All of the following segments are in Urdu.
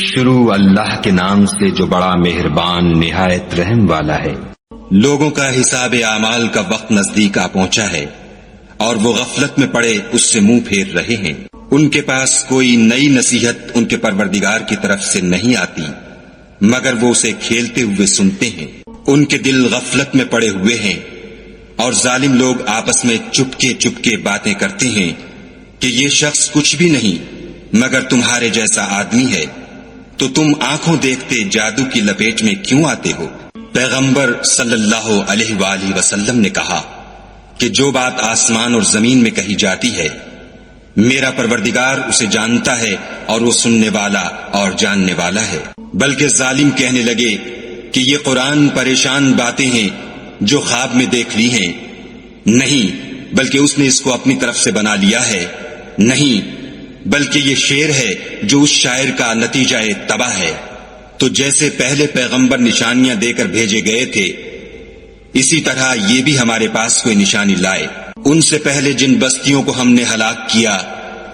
شروع اللہ کے نام سے جو بڑا مہربان نہایت رحم والا ہے۔ لوگوں کا حساب اعمال کا وقت نزدیک آ پہنچا ہے اور وہ غفلت میں پڑے اس سے منہ پھیر رہے ہیں۔ ان کے پاس کوئی نئی نصیحت ان کے پروردگار کی طرف سے نہیں آتی مگر وہ اسے کھیلتے ہوئے سنتے ہیں۔ ان کے دل غفلت میں پڑے ہوئے ہیں اور ظالم لوگ آپس میں چپکے باتیں کرتے ہیں کہ یہ شخص کچھ بھی نہیں مگر تمہارے جیسا آدمی ہے، تو تم آنکھوں دیکھتے جادو کی لپیٹ میں کیوں آتے ہو؟ پیغمبر صلی اللہ علیہ وآلہ وسلم نے کہا کہ جو بات آسمان اور زمین میں کہی جاتی ہے میرا پروردگار اسے جانتا ہے اور وہ سننے والا اور جاننے والا ہے۔ بلکہ ظالم کہنے لگے کہ یہ قرآن پریشان باتیں ہیں جو خواب میں دیکھ لی ہیں، نہیں بلکہ اس نے اس کو اپنی طرف سے بنا لیا ہے، نہیں بلکہ یہ شعر ہے جو اس شاعر کا نتیجہ تباہ ہے۔ تو جیسے پہلے پیغمبر نشانیاں دے کر بھیجے گئے تھے اسی طرح یہ بھی ہمارے پاس کوئی نشانی لائے۔ ان سے پہلے جن بستیوں کو ہم نے ہلاک کیا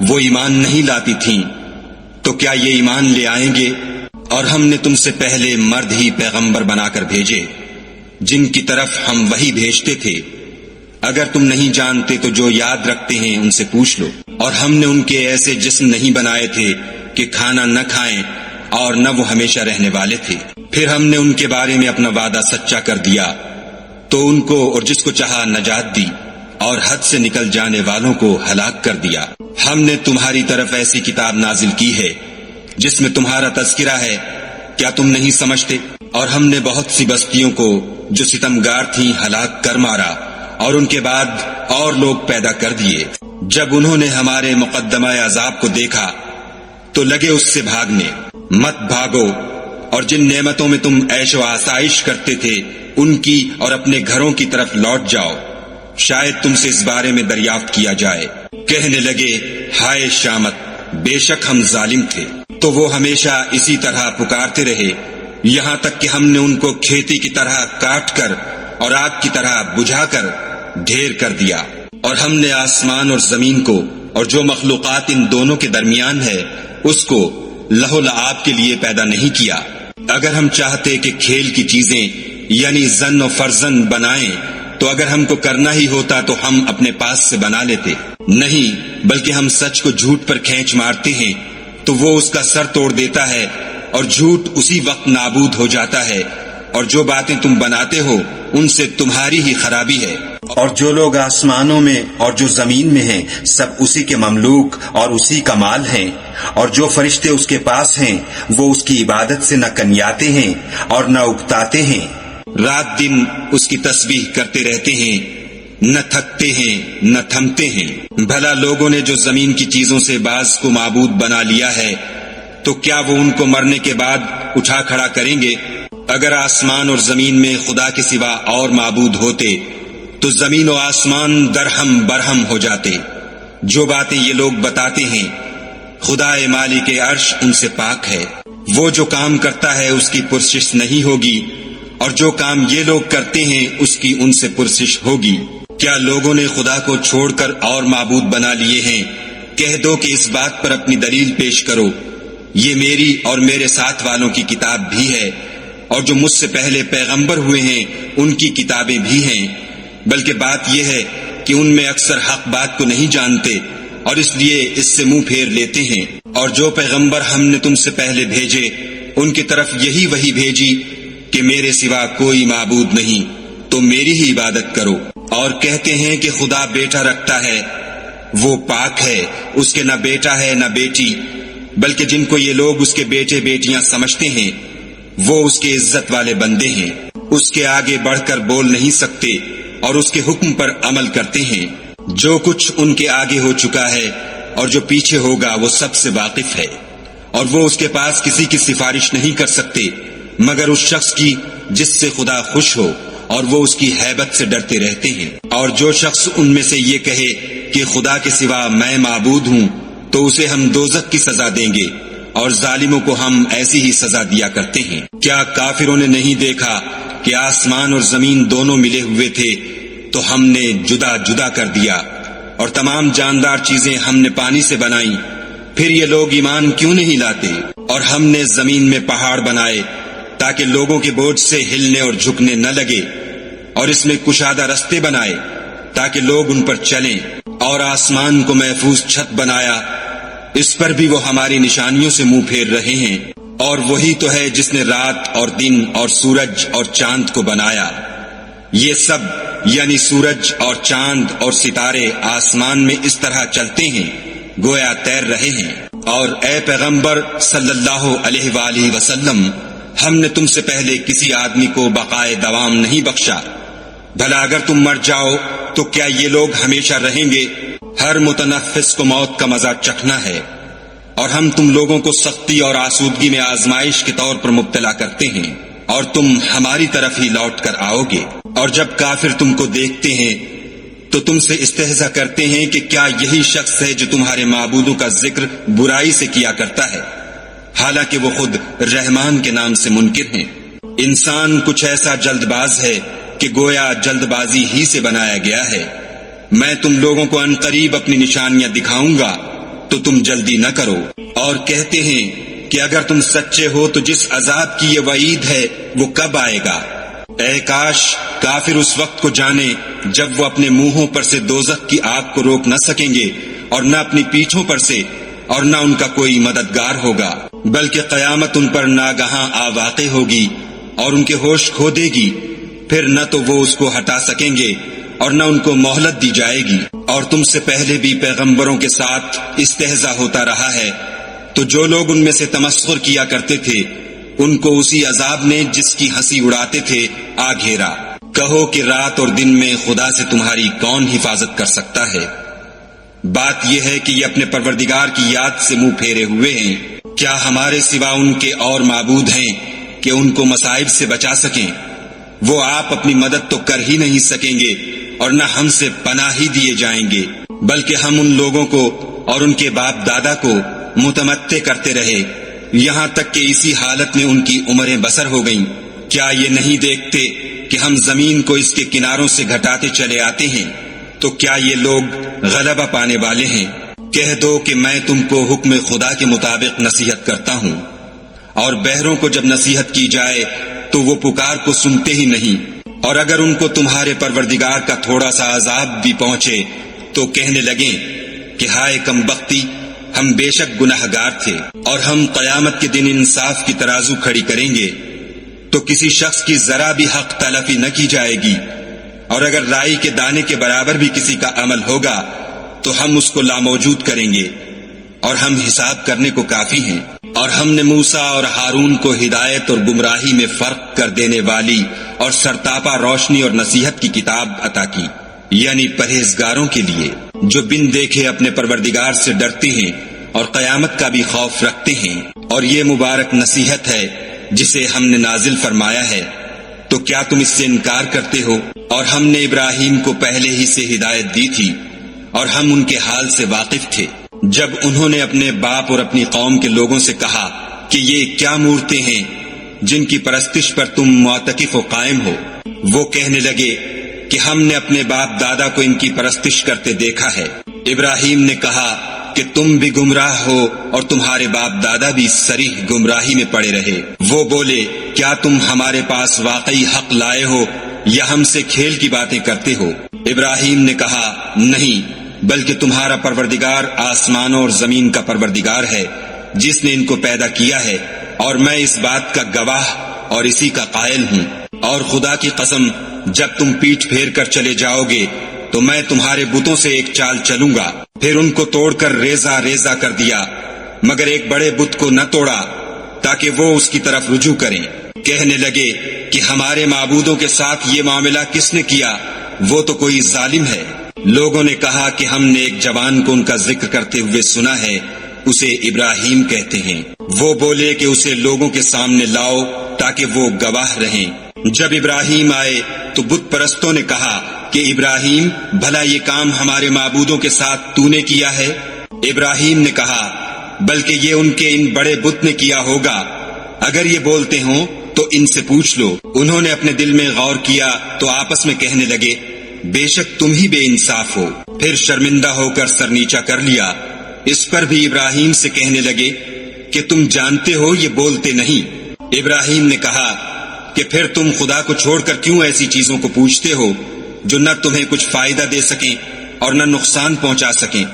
وہ ایمان نہیں لاتی تھیں، تو کیا یہ ایمان لے آئیں گے؟ اور ہم نے تم سے پہلے مرد ہی پیغمبر بنا کر بھیجے جن کی طرف ہم وحی بھیجتے تھے۔ اگر تم نہیں جانتے تو جو یاد رکھتے ہیں ان سے پوچھ لو۔ اور ہم نے ان کے ایسے جسم نہیں بنائے تھے کہ کھانا نہ کھائیں اور نہ وہ ہمیشہ رہنے والے تھے۔ پھر ہم نے ان کے بارے میں اپنا وعدہ سچا کر دیا تو ان کو اور جس کو چاہا نجات دی اور حد سے نکل جانے والوں کو ہلاک کر دیا۔ ہم نے تمہاری طرف ایسی کتاب نازل کی ہے جس میں تمہارا تذکرہ ہے، کیا تم نہیں سمجھتے؟ اور ہم نے بہت سی بستیوں کو جو ستمگار تھیں ہلاک کر مارا اور ان کے بعد اور لوگ پیدا کر دیے۔ جب انہوں نے ہمارے مقدمہ عذاب کو دیکھا تو لگے اس سے بھاگنے۔ مت بھاگو اور جن نعمتوں میں تم عیش و آسائش کرتے تھے ان کی اور اپنے گھروں کی طرف لوٹ جاؤ، شاید تم سے اس بارے میں دریافت کیا جائے۔ کہنے لگے ہائے شامت، بے شک ہم ظالم تھے۔ تو وہ ہمیشہ اسی طرح پکارتے رہے یہاں تک کہ ہم نے ان کو کھیتی کی طرح کاٹ کر اور آگ کی طرح بجھا کر ڈھیر کر دیا۔ اور ہم نے آسمان اور زمین کو اور جو مخلوقات ان دونوں کے درمیان ہے اس کو لہو لعاب کے لیے پیدا نہیں کیا۔ اگر ہم چاہتے کہ کھیل کی چیزیں یعنی زن و فرزن بنائیں تو اگر ہم کو کرنا ہی ہوتا تو ہم اپنے پاس سے بنا لیتے، نہیں بلکہ ہم سچ کو جھوٹ پر کھینچ مارتے ہیں تو وہ اس کا سر توڑ دیتا ہے اور جھوٹ اسی وقت نابود ہو جاتا ہے، اور جو باتیں تم بناتے ہو ان سے تمہاری ہی خرابی ہے۔ اور جو لوگ آسمانوں میں اور جو زمین میں ہیں سب اسی کے مملوک اور اسی کا مال ہیں، اور جو فرشتے اس کے پاس ہیں وہ اس کی عبادت سے نہ کنیاتے ہیں اور نہ اکتاتے ہیں، رات دن اس کی تسبیح کرتے رہتے ہیں، نہ تھکتے ہیں نہ تھمتے ہیں۔ بھلا لوگوں نے جو زمین کی چیزوں سے بعض کو معبود بنا لیا ہے تو کیا وہ ان کو مرنے کے بعد اٹھا کھڑا کریں گے؟ اگر آسمان اور زمین میں خدا کے سوا اور معبود ہوتے تو زمین و آسمان درہم برہم ہو جاتے۔ جو باتیں یہ لوگ بتاتے ہیں خدا مالک عرش ان سے پاک ہے، وہ جو کام کرتا ہے اس کی پرسش نہیں ہوگی، اور جو کام یہ لوگ کرتے ہیں اس کی ان سے پرسش ہوگی۔ کیا لوگوں نے خدا کو چھوڑ کر اور معبود بنا لیے ہیں؟ کہہ دو کہ اس بات پر اپنی دلیل پیش کرو، یہ میری اور میرے ساتھ والوں کی کتاب بھی ہے، اور جو مجھ سے پہلے پیغمبر ہوئے ہیں ان کی کتابیں بھی ہیں، بلکہ بات یہ ہے کہ ان میں اکثر حق بات کو نہیں جانتے اور اس لیے اس سے منہ پھیر لیتے ہیں۔ اور جو پیغمبر ہم نے تم سے پہلے بھیجے ان کی طرف یہی وحی بھیجی کہ میرے سوا کوئی معبود نہیں، تو میری ہی عبادت کرو۔ اور کہتے ہیں کہ خدا بیٹا رکھتا ہے، وہ پاک ہے، اس کے نہ بیٹا ہے نہ بیٹی، بلکہ جن کو یہ لوگ اس کے بیٹے بیٹیاں سمجھتے ہیں وہ اس کے عزت والے بندے ہیں، اس کے آگے بڑھ کر بول نہیں سکتے اور اس کے حکم پر عمل کرتے ہیں۔ جو کچھ ان کے آگے ہو چکا ہے اور جو پیچھے ہوگا وہ سب سے واقف ہے، اور وہ اس کے پاس کسی کی سفارش نہیں کر سکتے مگر اس شخص کی جس سے خدا خوش ہو، اور وہ اس کی ہیبت سے ڈرتے رہتے ہیں۔ اور جو شخص ان میں سے یہ کہے کہ خدا کے سوا میں معبود ہوں تو اسے ہم دوزخ کی سزا دیں گے، اور ظالموں کو ہم ایسی ہی سزا دیا کرتے ہیں۔ کیا کافروں نے نہیں دیکھا کہ آسمان اور زمین دونوں ملے ہوئے تھے تو ہم نے جدا جدا کر دیا، اور تمام جاندار چیزیں ہم نے پانی سے بنائیں، پھر یہ لوگ ایمان کیوں نہیں لاتے؟ اور ہم نے زمین میں پہاڑ بنائے تاکہ لوگوں کے بوجھ سے ہلنے اور جھکنے نہ لگے، اور اس میں کشادہ رستے بنائے تاکہ لوگ ان پر چلیں، اور آسمان کو محفوظ چھت بنایا، اس پر بھی وہ ہماری نشانیوں سے منہ پھیر رہے ہیں۔ اور وہی تو ہے جس نے رات اور دن اور سورج اور چاند کو بنایا، یہ سب یعنی سورج اور چاند اور ستارے آسمان میں اس طرح چلتے ہیں گویا تیر رہے ہیں۔ اور اے پیغمبر صلی اللہ علیہ وآلہ وسلم، ہم نے تم سے پہلے کسی آدمی کو بقائے دوام نہیں بخشا، بھلا اگر تم مر جاؤ تو کیا یہ لوگ ہمیشہ رہیں گے؟ ہر متنفس کو موت کا مزہ چکھنا ہے، اور ہم تم لوگوں کو سختی اور آسودگی میں آزمائش کے طور پر مبتلا کرتے ہیں، اور تم ہماری طرف ہی لوٹ کر آؤ گے۔ اور جب کافر تم کو دیکھتے ہیں تو تم سے استہزا کرتے ہیں کہ کیا یہی شخص ہے جو تمہارے معبودوں کا ذکر برائی سے کیا کرتا ہے، حالانکہ وہ خود رحمان کے نام سے منکر ہیں۔ انسان کچھ ایسا جلد باز ہے کہ گویا جلد بازی ہی سے بنایا گیا ہے۔ میں تم لوگوں کو عنقریب اپنی نشانیاں دکھاؤں گا تو تم جلدی نہ کرو۔ اور کہتے ہیں کہ اگر تم سچے ہو تو جس عذاب کی یہ وعید ہے وہ کب آئے گا؟ اے کاش کافر اس وقت کو جانے جب وہ اپنے منہوں پر سے دوزخ کی آگ کو روک نہ سکیں گے، اور نہ اپنی پیٹھوں پر سے، اور نہ ان کا کوئی مددگار ہوگا، بلکہ قیامت ان پر ناگہاں آ واقع ہوگی اور ان کے ہوش کھو دے گی، پھر نہ تو وہ اس کو ہٹا سکیں گے اور نہ ان کو مہلت دی جائے گی۔ اور تم سے پہلے بھی پیغمبروں کے ساتھ استہزاء ہوتا رہا ہے، تو جو لوگ ان میں سے تمسخر کیا کرتے تھے ان کو اسی عذاب نے جس کی ہنسی اڑاتے تھے آ گھیرا۔ کہو کہ رات اور دن میں خدا سے تمہاری کون حفاظت کر سکتا ہے؟ بات یہ ہے کہ یہ اپنے پروردگار کی یاد سے منہ پھیرے ہوئے ہیں۔ کیا ہمارے سوا ان کے اور معبود ہیں کہ ان کو مصائب سے بچا سکیں؟ وہ آپ اپنی مدد تو کر ہی نہیں سکیں گے، اور نہ ہم سے پناہ ہی دیے جائیں گے، بلکہ ہم ان لوگوں کو اور ان کے باپ دادا کو متمتع کرتے رہے یہاں تک کہ اسی حالت میں ان کی عمریں بسر ہو گئیں۔ کیا یہ نہیں دیکھتے کہ ہم زمین کو اس کے کناروں سے گھٹاتے چلے آتے ہیں؟ تو کیا یہ لوگ غلبہ پانے والے ہیں؟ کہہ دو کہ میں تم کو حکم خدا کے مطابق نصیحت کرتا ہوں، اور بہروں کو جب نصیحت کی جائے تو وہ پکار کو سنتے ہی نہیں، اور اگر ان کو تمہارے پروردگار کا تھوڑا سا عذاب بھی پہنچے تو کہنے لگیں کہ ہائے کم بختی، ہم بے شک گناہگار تھے۔ اور ہم قیامت کے دن انصاف کی ترازو کھڑی کریں گے تو کسی شخص کی ذرا بھی حق تلفی نہ کی جائے گی، اور اگر رائی کے دانے کے برابر بھی کسی کا عمل ہوگا تو ہم اس کو لاموجود کریں گے، اور ہم حساب کرنے کو کافی ہیں۔ اور ہم نے موسیٰ اور ہارون کو ہدایت اور گمراہی میں فرق کر دینے والی اور سرتاپا روشنی اور نصیحت کی کتاب عطا کی، یعنی پرہیزگاروں کے لیے جو بن دیکھے اپنے پروردگار سے ڈرتے ہیں اور قیامت کا بھی خوف رکھتے ہیں۔ اور یہ مبارک نصیحت ہے جسے ہم نے نازل فرمایا ہے، تو کیا تم اس سے انکار کرتے ہو؟ اور ہم نے ابراہیم کو پہلے ہی سے ہدایت دی تھی، اور ہم ان کے حال سے واقف تھے جب انہوں نے اپنے باپ اور اپنی قوم کے لوگوں سے کہا کہ یہ کیا مورتیں ہیں جن کی پرستش پر تم معتکف و قائم ہو؟ وہ کہنے لگے کہ ہم نے اپنے باپ دادا کو ان کی پرستش کرتے دیکھا ہے۔ ابراہیم نے کہا کہ تم بھی گمراہ ہو اور تمہارے باپ دادا بھی صریح گمراہی میں پڑے رہے۔ وہ بولے کیا تم ہمارے پاس واقعی حق لائے ہو یا ہم سے کھیل کی باتیں کرتے ہو؟ ابراہیم نے کہا نہیں، بلکہ تمہارا پروردگار آسمانوں اور زمین کا پروردگار ہے جس نے ان کو پیدا کیا ہے، اور میں اس بات کا گواہ اور اسی کا قائل ہوں۔ اور خدا کی قسم جب تم پیٹھ پھیر کر چلے جاؤ گے تو میں تمہارے بتوں سے ایک چال چلوں گا۔ پھر ان کو توڑ کر ریزہ ریزہ کر دیا، مگر ایک بڑے بت کو نہ توڑا تاکہ وہ اس کی طرف رجوع کریں۔ کہنے لگے کہ ہمارے معبودوں کے ساتھ یہ معاملہ کس نے کیا؟ وہ تو کوئی ظالم ہے۔ لوگوں نے کہا کہ ہم نے ایک جوان کو ان کا ذکر کرتے ہوئے سنا ہے، اسے ابراہیم کہتے ہیں۔ وہ بولے کہ اسے لوگوں کے سامنے لاؤ تاکہ وہ گواہ رہیں۔ جب ابراہیم آئے تو بت پرستوں نے کہا کہ ابراہیم بھلا یہ کام ہمارے معبودوں کے ساتھ تو نے کیا ہے؟ ابراہیم نے کہا بلکہ یہ ان کے ان بڑے بت نے کیا ہوگا، اگر یہ بولتے ہوں تو ان سے پوچھ لو۔ انہوں نے اپنے دل میں غور کیا تو آپس میں کہنے لگے بے شک تم ہی بے انصاف ہو۔ پھر شرمندہ ہو کر سر نیچا کر لیا۔ اس پر بھی ابراہیم سے کہنے لگے کہ تم جانتے ہو یہ بولتے نہیں۔ ابراہیم نے کہا کہ پھر تم خدا کو چھوڑ کر کیوں ایسی چیزوں کو پوچھتے ہو جو نہ تمہیں کچھ فائدہ دے سکیں اور نہ نقصان پہنچا سکیں؟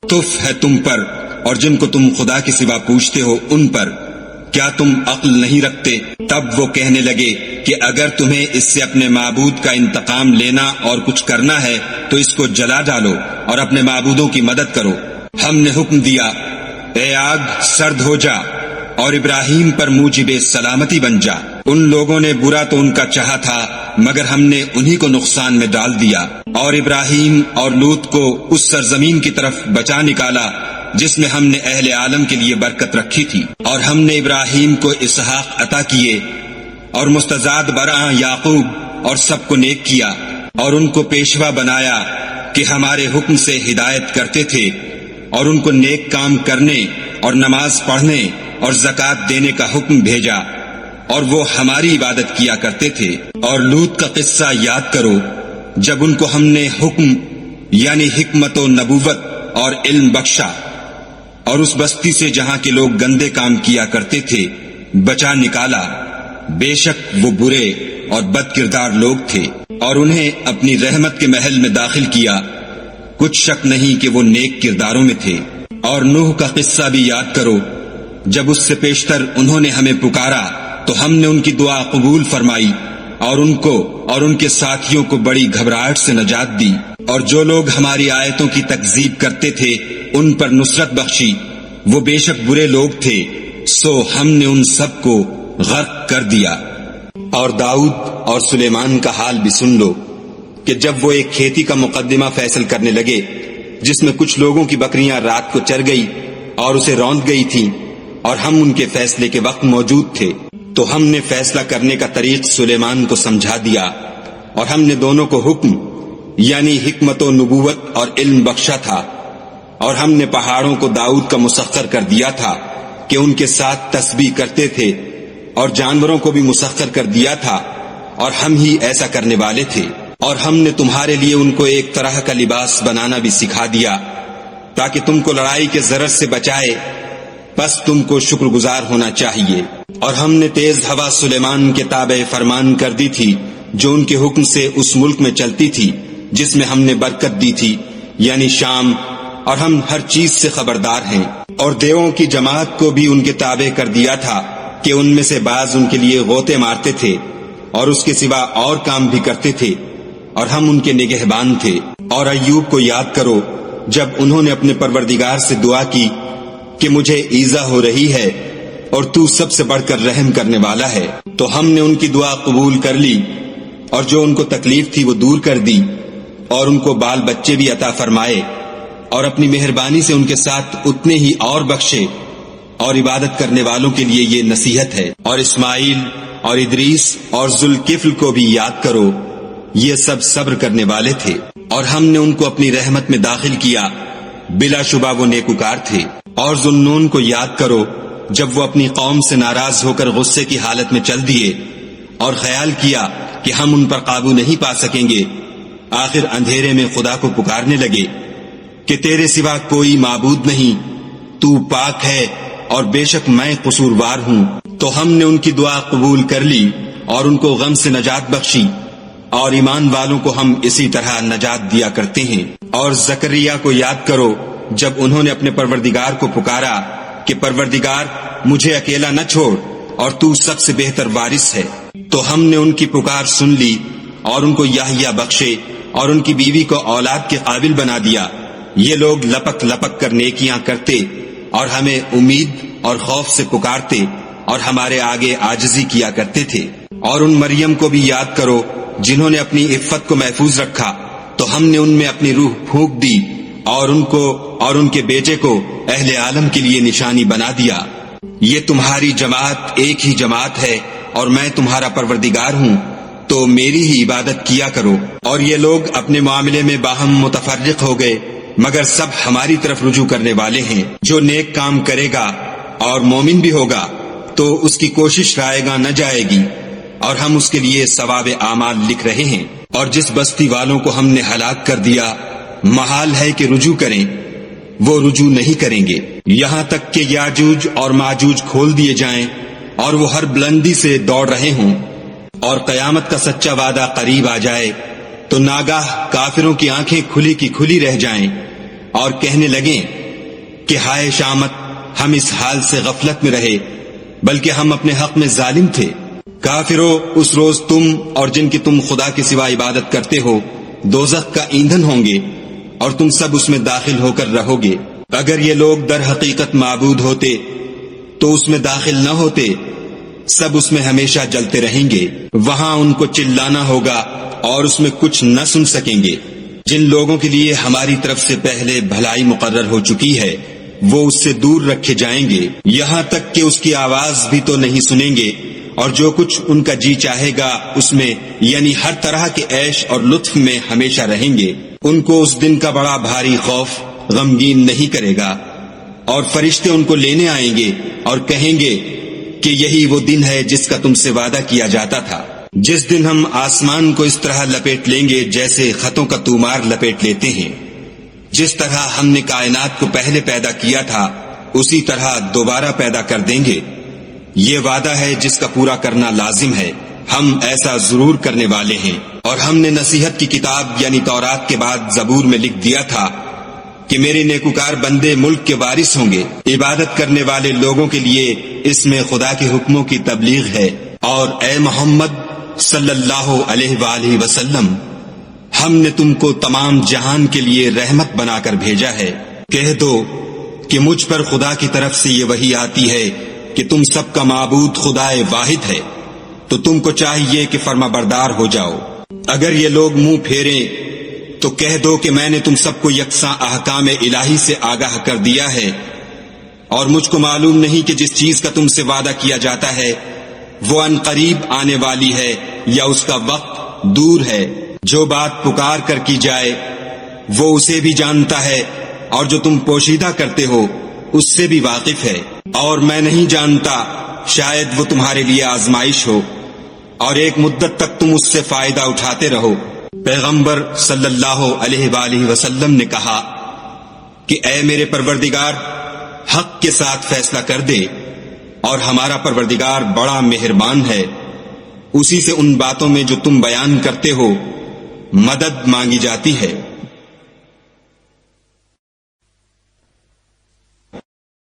تف ہے تم پر اور جن کو تم خدا کے سوا پوچھتے ہو ان پر، کیا تم عقل نہیں رکھتے؟ تب وہ کہنے لگے کہ اگر تمہیں اس سے اپنے معبود کا انتقام لینا اور کچھ کرنا ہے تو اس کو جلا ڈالو اور اپنے معبودوں کی مدد کرو۔ ہم نے حکم دیا، اے آگ سرد ہو جا اور ابراہیم پر موجب سلامتی بن جا۔ ان لوگوں نے برا تو ان کا چاہا تھا مگر ہم نے انہی کو نقصان میں ڈال دیا، اور ابراہیم اور لوط کو اس سرزمین کی طرف بچا نکالا جس میں ہم نے اہل عالم کے لیے برکت رکھی تھی، اور ہم نے ابراہیم کو اسحاق عطا کیے اور مستزاد برآں یعقوب اور سب کو نیک کیا، اور ان کو پیشوا بنایا کہ ہمارے حکم سے ہدایت کرتے تھے، اور ان کو نیک کام کرنے اور نماز پڑھنے اور زکوٰۃ دینے کا حکم بھیجا، اور وہ ہماری عبادت کیا کرتے تھے۔ اور لوط کا قصہ یاد کرو جب ان کو ہم نے حکم یعنی حکمت و نبوت اور علم بخشا، اور اس بستی سے جہاں کے لوگ گندے کام کیا کرتے تھے بچا نکالا۔ بے شک وہ برے اور بد کردار لوگ تھے، اور انہیں اپنی رحمت کے محل میں داخل کیا، کچھ شک نہیں کہ وہ نیک کرداروں میں تھے۔ اور نوح کا قصہ بھی یاد کرو جب اس سے پیشتر انہوں نے ہمیں پکارا تو ہم نے ان کی دعا قبول فرمائی، اور ان کو اور ان کے ساتھیوں کو بڑی گھبراہٹ سے نجات دی، اور جو لوگ ہماری آیتوں کی تکذیب کرتے تھے ان پر نصرت بخشی، وہ بے شک برے لوگ تھے، سو ہم نے ان سب کو غرق کر دیا۔ اور داؤد اور سلیمان کا حال بھی سن لو کہ جب وہ ایک کھیتی کا مقدمہ فیصل کرنے لگے جس میں کچھ لوگوں کی بکریاں رات کو چر گئی اور اسے روند گئی تھیں، اور ہم ان کے فیصلے کے وقت موجود تھے، تو ہم نے فیصلہ کرنے کا طریق سلیمان کو سمجھا دیا، اور ہم نے دونوں کو حکم یعنی حکمت و نبوت اور علم بخشا تھا، اور ہم نے پہاڑوں کو داؤد کا مسخر کر دیا تھا کہ ان کے ساتھ تسبیح کرتے تھے، اور جانوروں کو بھی مسخر کر دیا تھا، اور ہم ہی ایسا کرنے والے تھے۔ اور ہم نے تمہارے لیے ان کو ایک طرح کا لباس بنانا بھی سکھا دیا تاکہ تم کو لڑائی کے ضرر سے بچائے، بس تم کو شکر گزار ہونا چاہیے۔ اور ہم نے تیز ہوا سلیمان کے تابع فرمان کر دی تھی جو ان کے حکم سے اس ملک میں چلتی تھی جس میں ہم نے برکت دی تھی یعنی شام، اور ہم ہر چیز سے خبردار ہیں۔ اور دیووں کی جماعت کو بھی ان کے تابع کر دیا تھا کہ ان میں سے بعض ان کے لیے غوطے مارتے تھے اور اس کے سوا اور کام بھی کرتے تھے، اور ہم ان کے نگہبان تھے۔ اور ایوب کو یاد کرو جب انہوں نے اپنے پروردگار سے دعا کی کہ مجھے ایذا ہو رہی ہے اور تو سب سے بڑھ کر رحم کرنے والا ہے، تو ہم نے ان کی دعا قبول کر لی، اور جو ان کو تکلیف تھی وہ دور کر دی، اور ان کو بال بچے بھی عطا فرمائے، اور اپنی مہربانی سے ان کے ساتھ اتنے ہی اور بخشے۔ اور عبادت کرنے والوں کے لیے یہ نصیحت ہے۔ اور اسماعیل اور ادریس اور ذوالکفل کو بھی یاد کرو، یہ سب صبر کرنے والے تھے، اور ہم نے ان کو اپنی رحمت میں داخل کیا، بلا شبہ وہ نیکوکار تھے۔ اور ذوالنون کو یاد کرو جب وہ اپنی قوم سے ناراض ہو کر غصے کی حالت میں چل دیے اور خیال کیا کہ ہم ان پر قابو نہیں پا سکیں گے، آخر اندھیرے میں خدا کو پکارنے لگے کہ تیرے سوا کوئی معبود نہیں، تو پاک ہے اور بے شک میں قصوروار ہوں۔ تو ہم نے ان کی دعا قبول کر لی اور ان کو غم سے نجات بخشی، اور ایمان والوں کو ہم اسی طرح نجات دیا کرتے ہیں۔ اور زکریا کو یاد کرو جب انہوں نے اپنے پروردگار کو پکارا کہ پروردگار مجھے اکیلا نہ چھوڑ اور تو سب سے بہتر وارث ہے، تو ہم نے ان کی پکار سن لی اور ان کو یحییٰ بخشے اور ان کی بیوی کو اولاد کے قابل بنا دیا۔ یہ لوگ لپک لپک کر نیکیاں کرتے اور ہمیں امید اور خوف سے پکارتے اور ہمارے آگے عاجزی کیا کرتے تھے۔ اور ان مریم کو بھی یاد کرو جنہوں نے اپنی عفت کو محفوظ رکھا، تو ہم نے ان میں اپنی روح پھونک دی اور ان کو اور ان کے بیٹے کو اہل عالم کے لیے نشانی بنا دیا۔ یہ تمہاری جماعت ایک ہی جماعت ہے اور میں تمہارا پروردگار ہوں، تو میری ہی عبادت کیا کرو۔ اور یہ لوگ اپنے معاملے میں باہم متفرق ہو گئے، مگر سب ہماری طرف رجوع کرنے والے ہیں۔ جو نیک کام کرے گا اور مومن بھی ہوگا تو اس کی کوشش رائے گاں نہ جائے گی، اور ہم اس کے لیے ثواب اعمال لکھ رہے ہیں۔ اور جس بستی والوں کو ہم نے ہلاک کر دیا محال ہے کہ رجوع کریں، وہ رجوع نہیں کریں گے، یہاں تک کہ یاجوج اور ماجوج کھول دیے جائیں اور وہ ہر بلندی سے دوڑ رہے ہوں، اور قیامت کا سچا وعدہ قریب آ جائے تو ناگاہ کافروں کی آنکھیں کھلی کی کھلی رہ جائیں اور کہنے لگیں کہ ہائے شامت، ہم اس حال سے غفلت میں رہے بلکہ ہم اپنے حق میں ظالم تھے۔ کافروں، اس روز تم اور جن کی تم خدا کے سوا عبادت کرتے ہو دوزخ کا ایندھن ہوں گے اور تم سب اس میں داخل ہو کر رہو گے۔ اگر یہ لوگ در حقیقت معبود ہوتے تو اس میں داخل نہ ہوتے، سب اس میں ہمیشہ جلتے رہیں گے، وہاں ان کو چلانا ہوگا اور اس میں کچھ نہ سن سکیں گے۔ جن لوگوں کے لیے ہماری طرف سے پہلے بھلائی مقرر ہو چکی ہے وہ اس سے دور رکھے جائیں گے، یہاں تک کہ اس کی آواز بھی تو نہیں سنیں گے، اور جو کچھ ان کا جی چاہے گا اس میں یعنی ہر طرح کے عیش اور لطف میں ہمیشہ رہیں گے۔ ان کو اس دن کا بڑا بھاری خوف غمگین نہیں کرے گا، اور فرشتے ان کو لینے آئیں گے اور کہیں گے کہ یہی وہ دن ہے جس کا تم سے وعدہ کیا جاتا تھا، جس دن ہم آسمان کو اس طرح لپیٹ لیں گے جیسے خطوں کا تومار لپیٹ لیتے ہیں۔ جس طرح ہم نے کائنات کو پہلے پیدا کیا تھا اسی طرح دوبارہ پیدا کر دیں گے، یہ وعدہ ہے جس کا پورا کرنا لازم ہے، ہم ایسا ضرور کرنے والے ہیں۔ اور ہم نے نصیحت کی کتاب یعنی تورات کے بعد زبور میں لکھ دیا تھا کہ میرے نیکوکار بندے ملک کے وارث ہوں گے، عبادت کرنے والے لوگوں کے لیے اس میں خدا کے حکموں کی تبلیغ ہے، اور اے محمد صلی اللہ علیہ وآلہ وسلم، ہم نے تم کو تمام جہان کے لیے رحمت بنا کر بھیجا ہے۔ کہہ دو کہ مجھ پر خدا کی طرف سے یہ وحی آتی ہے کہ تم سب کا معبود خدا واحد ہے، تو تم کو چاہیے کہ فرما بردار ہو جاؤ۔ اگر یہ لوگ منہ پھیریں تو کہہ دو کہ میں نے تم سب کو یکساں احکام الہی سے آگاہ کر دیا ہے، اور مجھ کو معلوم نہیں کہ جس چیز کا تم سے وعدہ کیا جاتا ہے وہ ان قریب آنے والی ہے یا اس کا وقت دور ہے۔ جو بات پکار کر کی جائے وہ اسے بھی جانتا ہے، اور جو تم پوشیدہ کرتے ہو اس سے بھی واقف ہے، اور میں نہیں جانتا، شاید وہ تمہارے لیے آزمائش ہو اور ایک مدت تک تم اس سے فائدہ اٹھاتے رہو۔ پیغمبر صلی اللہ علیہ وآلہ وسلم نے کہا کہ اے میرے پروردگار، حق کے ساتھ فیصلہ کر دے، اور ہمارا پروردگار بڑا مہربان ہے، اسی سے ان باتوں میں جو تم بیان کرتے ہو مدد مانگی جاتی ہے۔